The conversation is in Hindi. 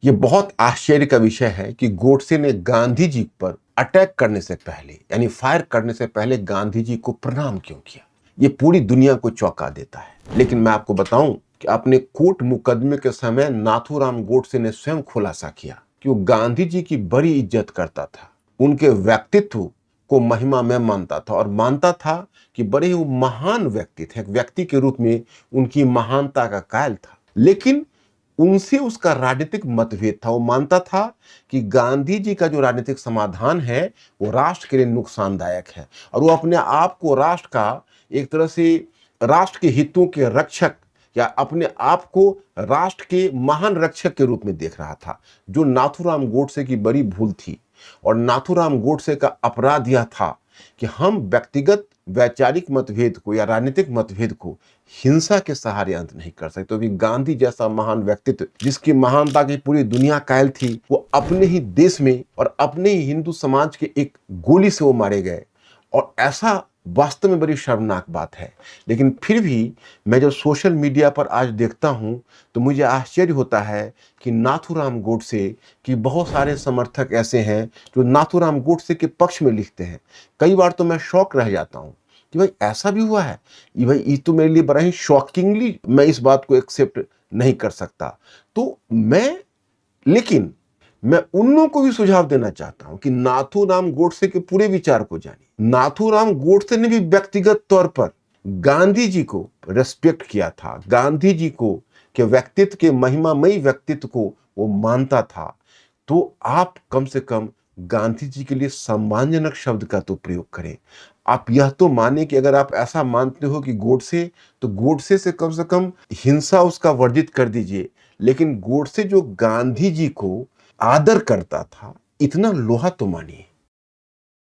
ये बहुत आश्चर्य का विषय है कि गोडसे ने गांधी जी पर अटैक करने से पहले यानी फायर करने से पहले गांधी जी को प्रणाम क्यों किया। ये पूरी दुनिया को चौंका देता है। लेकिन मैं आपको बताऊं कि अपने कोर्ट मुकदमे के समय नाथूराम गोडसे ने स्वयं खुलासा किया कि वो गांधी जी की बड़ी इज्जत करता था, उनके व्यक्तित्व को महिमा में मानता था और मानता था कि बड़े ही महान व्यक्ति थे, एक व्यक्ति के रूप में उनकी महानता का कायल था। लेकिन उनसे उसका राजनीतिक मतभेद था। वो मानता था कि गांधी जी का जो राजनीतिक समाधान है वो राष्ट्र के लिए नुकसानदायक है और वो अपने आप को राष्ट्र का एक तरह से राष्ट्र के हितों के रक्षक या अपने आप को राष्ट्र के महान रक्षक के रूप में देख रहा था, जो नाथूराम गोडसे की बड़ी भूल थी। और नाथूराम गोडसे का अपराध यह था कि हम व्यक्तिगत वैचारिक मतभेद को या राजनीतिक मतभेद को हिंसा के सहारे अंत नहीं कर सकते। तो भी गांधी जैसा महान व्यक्तित्व जिसकी महानता की पूरी दुनिया कायल थी, वो अपने ही देश में और अपने ही हिंदू समाज के एक गोली से वो मारे गए। और ऐसा वास्तव में बड़ी शर्मनाक बात है। लेकिन फिर भी मैं जब सोशल मीडिया पर आज देखता हूं तो मुझे आश्चर्य होता है कि नाथूराम गोडसे की बहुत सारे समर्थक ऐसे हैं जो नाथूराम गोडसे के पक्ष में लिखते हैं। कई बार तो मैं शॉक रह जाता हूं कि भाई ऐसा भी हुआ है। ये भाई ये तो मेरे लिए बड़ा ही शॉकिंगली मैं इस बात को एक्सेप्ट नहीं कर सकता। तो लेकिन मैं उन लोगों को भी सुझाव देना चाहता हूं कि नाथूराम गोडसे के पूरे विचार को जानिए। नाथूराम गोडसे ने भी व्यक्तिगत तौर पर गांधी जी को रेस्पेक्ट किया था, गांधी जी को के व्यक्तित्व के महिमामयी व्यक्तित्व को वो मानता था। तो आप कम से कम गांधी जी के लिए सम्मानजनक शब्द का तो प्रयोग करें। आप यह तो माने कि अगर आप ऐसा मानते हो कि गोडसे, तो गोडसे से कम हिंसा उसका वर्जित कर दीजिए। लेकिन गोडसे जो गांधी जी को आदर करता था, इतना लोहा तो मानिए।